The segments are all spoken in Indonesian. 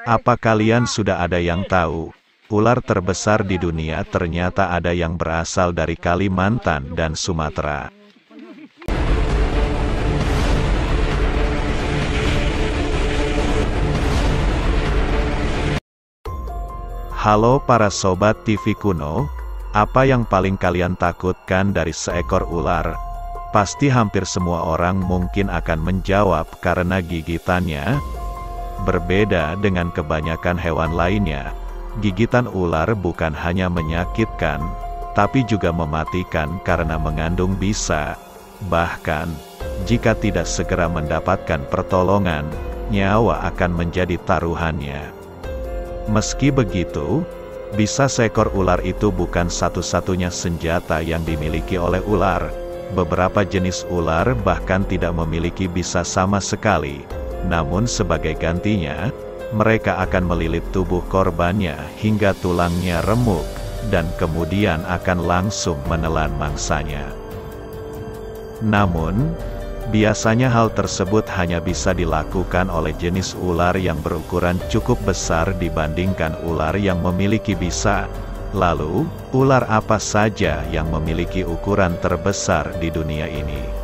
Apa kalian sudah ada yang tahu? Ular terbesar di dunia ternyata ada yang berasal dari Kalimantan dan Sumatera. Halo para sobat TV Kuno, apa yang paling kalian takutkan dari seekor ular? Pasti hampir semua orang mungkin akan menjawab karena gigitannya. Berbeda dengan kebanyakan hewan lainnya, gigitan ular bukan hanya menyakitkan, tapi juga mematikan karena mengandung bisa. Bahkan, jika tidak segera mendapatkan pertolongan, nyawa akan menjadi taruhannya. Meski begitu, bisa seekor ular itu bukan satu-satunya senjata yang dimiliki oleh ular. Beberapa jenis ular bahkan tidak memiliki bisa sama sekali. Namun sebagai gantinya, mereka akan melilit tubuh korbannya hingga tulangnya remuk, dan kemudian akan langsung menelan mangsanya. Namun, biasanya hal tersebut hanya bisa dilakukan oleh jenis ular yang berukuran cukup besar dibandingkan ular yang memiliki bisa. Lalu, ular apa saja yang memiliki ukuran terbesar di dunia ini?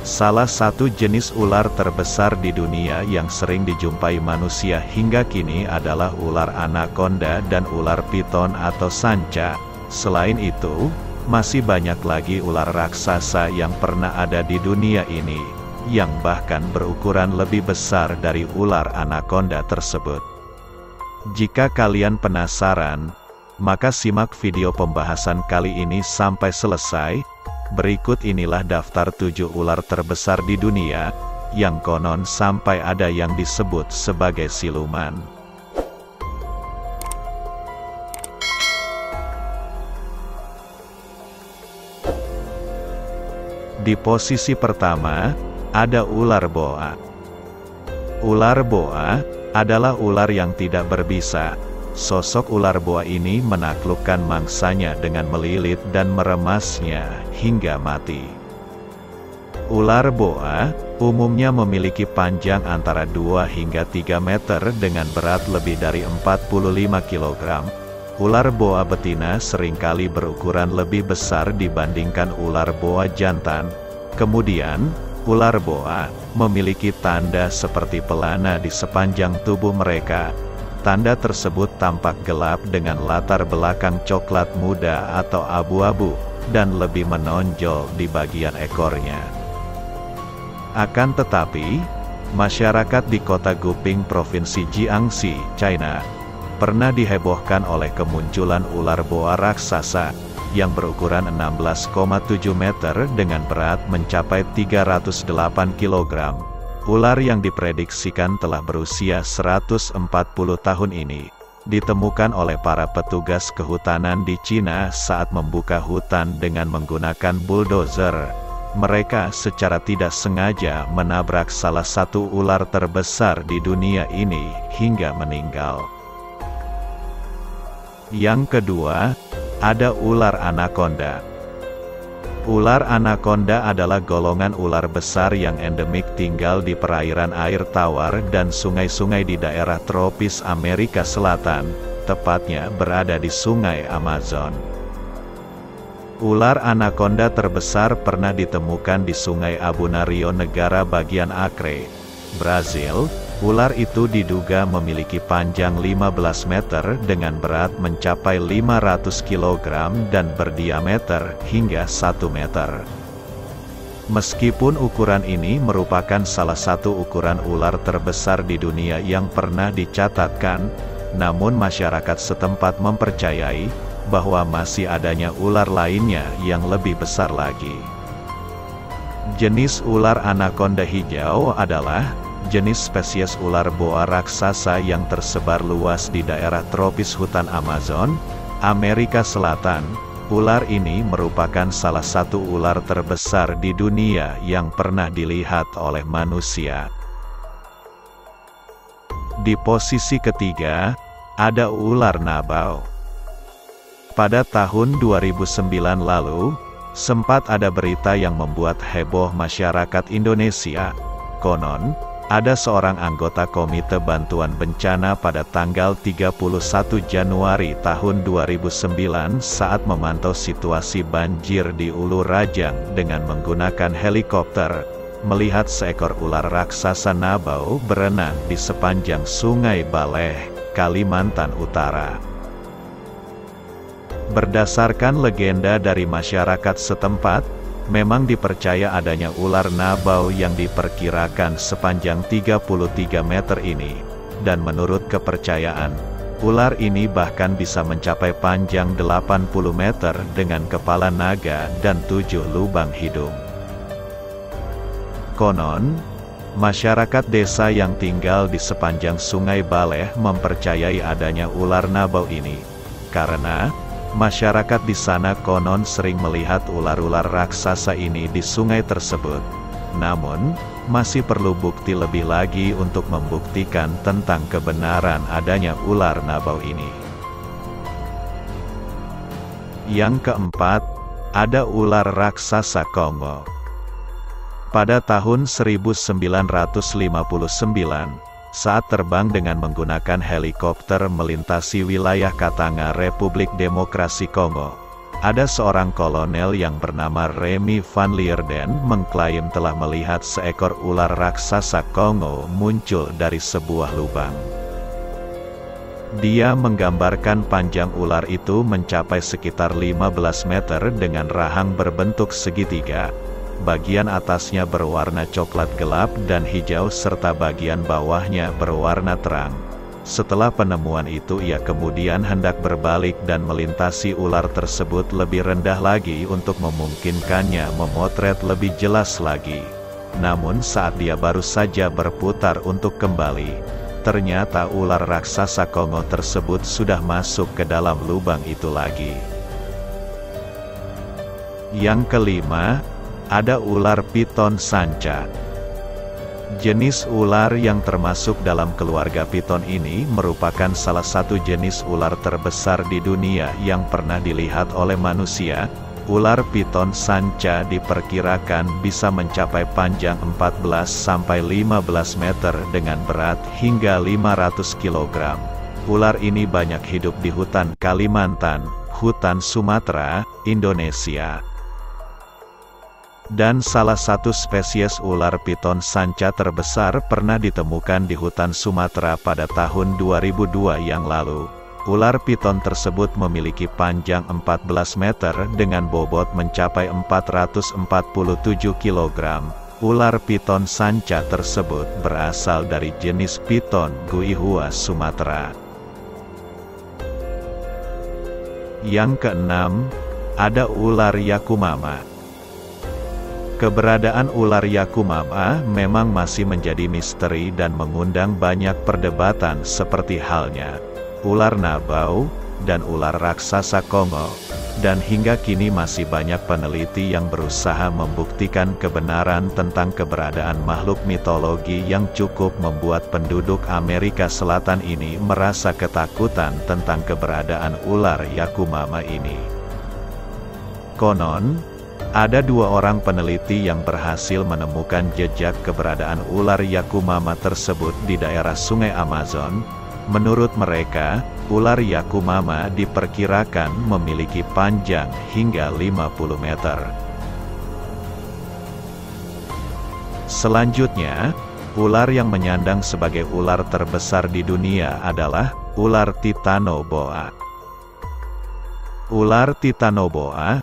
Salah satu jenis ular terbesar di dunia yang sering dijumpai manusia hingga kini adalah ular anaconda dan ular piton atau sanca. Selain itu, masih banyak lagi ular raksasa yang pernah ada di dunia ini, yang bahkan berukuran lebih besar dari ular anaconda tersebut. Jika kalian penasaran, maka simak video pembahasan kali ini sampai selesai. Berikut inilah daftar 7 ular terbesar di dunia, yang konon sampai ada yang disebut sebagai siluman. Di posisi pertama, ada ular boa. Ular boa adalah ular yang tidak berbisa. Sosok ular boa ini menaklukkan mangsanya dengan melilit dan meremasnya hingga mati. Ular boa umumnya memiliki panjang antara 2 hingga 3 meter dengan berat lebih dari 45 kg. Ular boa betina seringkali berukuran lebih besar dibandingkan ular boa jantan. Kemudian, ular boa memiliki tanda seperti pelana di sepanjang tubuh mereka. Tanda tersebut tampak gelap dengan latar belakang coklat muda atau abu-abu, dan lebih menonjol di bagian ekornya. Akan tetapi, masyarakat di kota Guping Provinsi Jiangxi, China, pernah dihebohkan oleh kemunculan ular boa raksasa, yang berukuran 16,7 meter dengan berat mencapai 308 kg. Ular yang diprediksikan telah berusia 140 tahun ini, ditemukan oleh para petugas kehutanan di Cina saat membuka hutan dengan menggunakan bulldozer. Mereka secara tidak sengaja menabrak salah satu ular terbesar di dunia ini, hingga meninggal. Yang kedua, ada ular anaconda. Ular anaconda adalah golongan ular besar yang endemik tinggal di perairan air tawar dan sungai-sungai di daerah tropis Amerika Selatan, tepatnya berada di Sungai Amazon. Ular anaconda terbesar pernah ditemukan di Sungai Abunario negara bagian Acre, Brazil. Ular itu diduga memiliki panjang 15 meter dengan berat mencapai 500 kg dan berdiameter hingga 1 meter. Meskipun ukuran ini merupakan salah satu ukuran ular terbesar di dunia yang pernah dicatatkan, namun masyarakat setempat mempercayai bahwa masih adanya ular lainnya yang lebih besar lagi. Jenis ular anaconda hijau adalah jenis spesies ular boa raksasa yang tersebar luas di daerah tropis hutan Amazon, Amerika Selatan. Ular ini merupakan salah satu ular terbesar di dunia yang pernah dilihat oleh manusia. Di posisi ketiga, ada ular nabau. Pada tahun 2009 lalu, sempat ada berita yang membuat heboh masyarakat Indonesia. Konon, ada seorang anggota Komite Bantuan Bencana pada tanggal 31 Januari tahun 2009 saat memantau situasi banjir di Ulu Rajang dengan menggunakan helikopter, melihat seekor ular raksasa Nabau berenang di sepanjang Sungai Baleh, Kalimantan Utara. Berdasarkan legenda dari masyarakat setempat, memang dipercaya adanya ular Nabau yang diperkirakan sepanjang 33 meter ini, dan menurut kepercayaan, ular ini bahkan bisa mencapai panjang 80 meter dengan kepala naga dan 7 lubang hidung. Konon, masyarakat desa yang tinggal di sepanjang Sungai Baleh mempercayai adanya ular Nabau ini, karena masyarakat di sana konon sering melihat ular-ular raksasa ini di sungai tersebut. Namun, masih perlu bukti lebih lagi untuk membuktikan tentang kebenaran adanya ular Nabau ini. Yang keempat, ada ular raksasa Kongo. Pada tahun 1959, saat terbang dengan menggunakan helikopter melintasi wilayah Katanga, Republik Demokrasi Kongo, ada seorang kolonel yang bernama Remy van Lierden mengklaim telah melihat seekor ular raksasa Kongo muncul dari sebuah lubang. Dia menggambarkan panjang ular itu mencapai sekitar 15 meter dengan rahang berbentuk segitiga. Bagian atasnya berwarna coklat gelap dan hijau serta bagian bawahnya berwarna terang. Setelah penemuan itu ia kemudian hendak berbalik dan melintasi ular tersebut lebih rendah lagi untuk memungkinkannya memotret lebih jelas lagi. Namun saat dia baru saja berputar untuk kembali, ternyata ular raksasa Kongo tersebut sudah masuk ke dalam lubang itu lagi. Yang kelima, ada ular piton sanca. Jenis ular yang termasuk dalam keluarga piton ini merupakan salah satu jenis ular terbesar di dunia yang pernah dilihat oleh manusia. Ular piton sanca diperkirakan bisa mencapai panjang 14-15 meter dengan berat hingga 500 kg. Ular ini banyak hidup di hutan Kalimantan, hutan Sumatera, Indonesia. Dan salah satu spesies ular piton sanca terbesar pernah ditemukan di hutan Sumatera pada tahun 2002 yang lalu. Ular piton tersebut memiliki panjang 14 meter dengan bobot mencapai 447 kg. Ular piton sanca tersebut berasal dari jenis piton guihua Sumatera. Yang keenam, ada ular yakumama. Keberadaan ular yakumama memang masih menjadi misteri dan mengundang banyak perdebatan seperti halnya ular Nabau dan ular raksasa Kongo, dan hingga kini masih banyak peneliti yang berusaha membuktikan kebenaran tentang keberadaan makhluk mitologi yang cukup membuat penduduk Amerika Selatan ini merasa ketakutan tentang keberadaan ular yakumama ini. Konon, ada 2 orang peneliti yang berhasil menemukan jejak keberadaan ular yakumama tersebut di daerah Sungai Amazon. Menurut mereka, ular yakumama diperkirakan memiliki panjang hingga 50 meter. Selanjutnya, ular yang menyandang sebagai ular terbesar di dunia adalah ular Titanoboa. Ular Titanoboa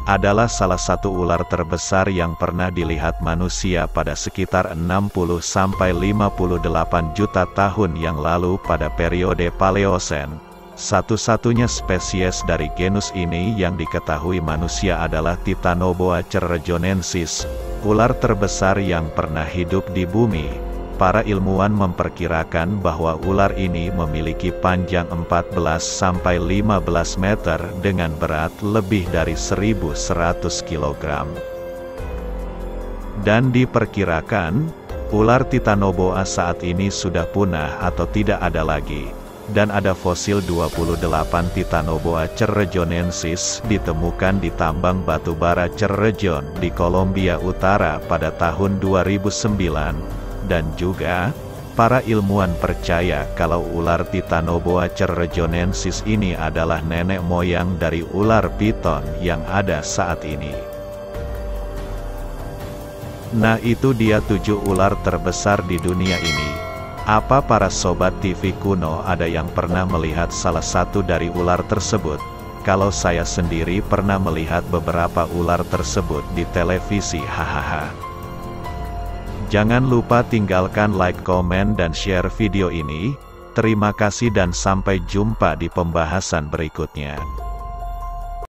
adalah salah satu ular terbesar yang pernah dilihat manusia pada sekitar 60-58 juta tahun yang lalu pada periode Paleosen. Satu-satunya spesies dari genus ini yang diketahui manusia adalah Titanoboa cerrejonensis, ular terbesar yang pernah hidup di bumi. Para ilmuwan memperkirakan bahwa ular ini memiliki panjang 14-15 meter dengan berat lebih dari 1.100 kg. Dan diperkirakan, ular Titanoboa saat ini sudah punah atau tidak ada lagi. Dan ada fosil 28 Titanoboa cerrejonensis ditemukan di tambang batubara Cerrejon di Kolombia Utara pada tahun 2009. Dan juga, para ilmuwan percaya kalau ular Titanoboa cerrejonensis ini adalah nenek moyang dari ular piton yang ada saat ini. Nah, itu dia 7 ular terbesar di dunia ini. Apa para sobat TV kuno ada yang pernah melihat salah satu dari ular tersebut? Kalau saya sendiri pernah melihat beberapa ular tersebut di televisi, hahaha. Jangan lupa tinggalkan like, komen, dan share video ini. Terima kasih dan sampai jumpa di pembahasan berikutnya.